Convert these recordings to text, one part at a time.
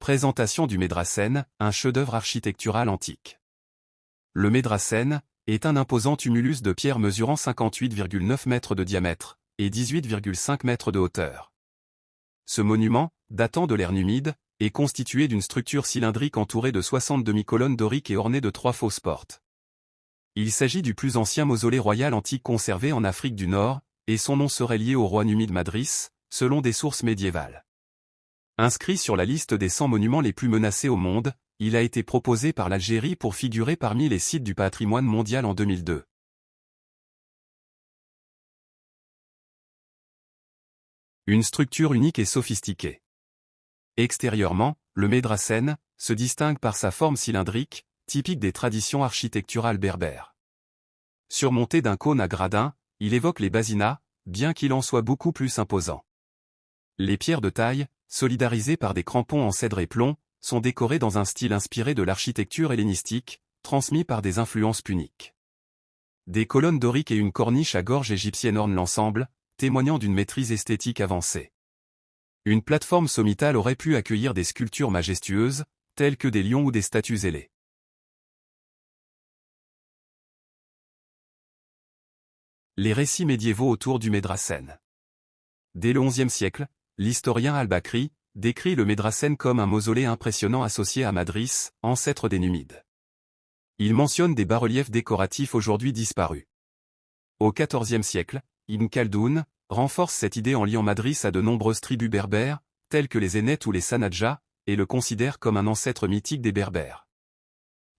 Présentation du Médracène, un chef-d'œuvre architectural antique. Le Médracène est un imposant tumulus de pierre mesurant 58,9 mètres de diamètre et 18,5 mètres de hauteur. Ce monument, datant de l'ère numide, est constitué d'une structure cylindrique entourée de 60 demi-colonnes doriques et ornée de 3 fausses portes. Il s'agit du plus ancien mausolée royal antique conservé en Afrique du Nord, et son nom serait lié au roi numide Madris, selon des sources médiévales. Inscrit sur la liste des 100 monuments les plus menacés au monde, il a été proposé par l'Algérie pour figurer parmi les sites du patrimoine mondial en 2002. Une structure unique et sophistiquée. Extérieurement, le Médracène se distingue par sa forme cylindrique, typique des traditions architecturales berbères. Surmonté d'un cône à gradins, il évoque les basinats, bien qu'il en soit beaucoup plus imposant. Les pierres de taille, solidarisées par des crampons en cèdre et plomb, sont décorées dans un style inspiré de l'architecture hellénistique, transmis par des influences puniques. Des colonnes doriques et une corniche à gorge égyptienne ornent l'ensemble, témoignant d'une maîtrise esthétique avancée. Une plateforme sommitale aurait pu accueillir des sculptures majestueuses, telles que des lions ou des statues ailées. Les récits médiévaux autour du Médracène. Dès le XIe siècle, l'historien Al-Bakri décrit le Médracène comme un mausolée impressionnant associé à Madris, ancêtre des Numides. Il mentionne des bas-reliefs décoratifs aujourd'hui disparus. Au XIVe siècle, Ibn Khaldoun renforce cette idée en liant Madris à de nombreuses tribus berbères, telles que les Zénètes ou les Sanadja, et le considère comme un ancêtre mythique des Berbères.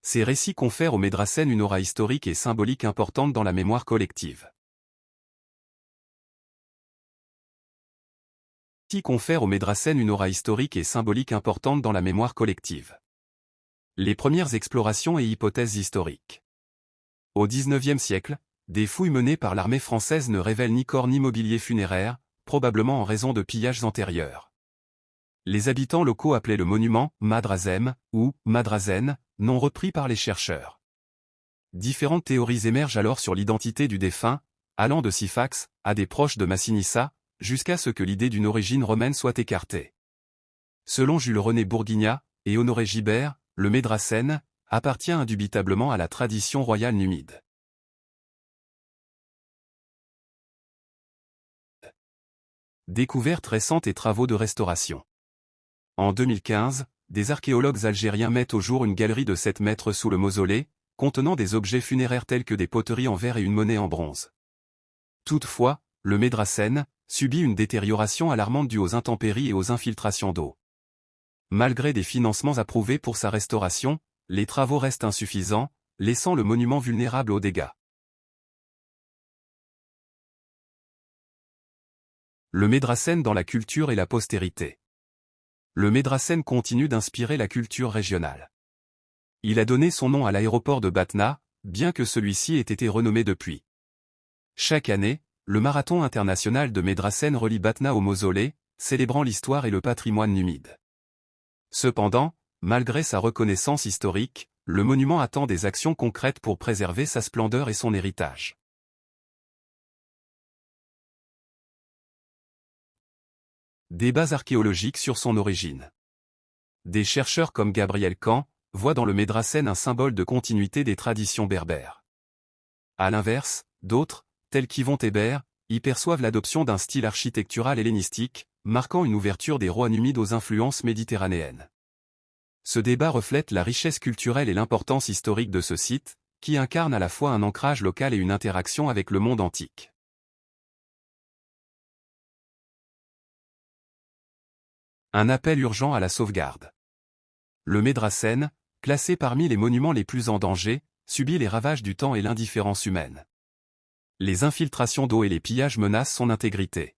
Ces récits confèrent au Médracène une aura historique et symbolique importante dans la mémoire collective. Confère au Médracène une aura historique et symbolique importante dans la mémoire collective. Les premières explorations et hypothèses historiques. Au XIXe siècle, des fouilles menées par l'armée française ne révèlent ni corps ni mobilier funéraire, probablement en raison de pillages antérieurs. Les habitants locaux appelaient le monument Madrazem ou Madrazen, nom repris par les chercheurs. Différentes théories émergent alors sur l'identité du défunt, allant de Syphax à des proches de Massinissa, jusqu'à ce que l'idée d'une origine romaine soit écartée. Selon Jules-René Bourguignat et Honoré Gibert, le Médracène appartient indubitablement à la tradition royale numide. Découvertes récentes et travaux de restauration. En 2015, des archéologues algériens mettent au jour une galerie de 7 mètres sous le mausolée, contenant des objets funéraires tels que des poteries en verre et une monnaie en bronze. Toutefois, le Médracène subit une détérioration alarmante due aux intempéries et aux infiltrations d'eau. Malgré des financements approuvés pour sa restauration, les travaux restent insuffisants, laissant le monument vulnérable aux dégâts. Le Médracène dans la culture et la postérité. Le Médracène continue d'inspirer la culture régionale. Il a donné son nom à l'aéroport de Batna, bien que celui-ci ait été renommé depuis. Chaque année, le marathon international de Médracène relie Batna au mausolée, célébrant l'histoire et le patrimoine numide. Cependant, malgré sa reconnaissance historique, le monument attend des actions concrètes pour préserver sa splendeur et son héritage. Débats archéologiques sur son origine. Des chercheurs comme Gabriel Camp voient dans le Médracène un symbole de continuité des traditions berbères. À l'inverse, d'autres, tels qu'Yvon Hébert, y perçoivent l'adoption d'un style architectural hellénistique, marquant une ouverture des rois numides aux influences méditerranéennes. Ce débat reflète la richesse culturelle et l'importance historique de ce site, qui incarne à la fois un ancrage local et une interaction avec le monde antique. Un appel urgent à la sauvegarde. Le Médracène, classé parmi les monuments les plus en danger, subit les ravages du temps et l'indifférence humaine. Les infiltrations d'eau et les pillages menacent son intégrité.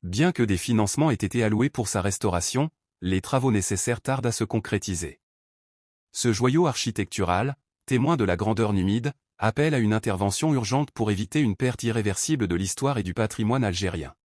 Bien que des financements aient été alloués pour sa restauration, les travaux nécessaires tardent à se concrétiser. Ce joyau architectural, témoin de la grandeur numide, appelle à une intervention urgente pour éviter une perte irréversible de l'histoire et du patrimoine algérien.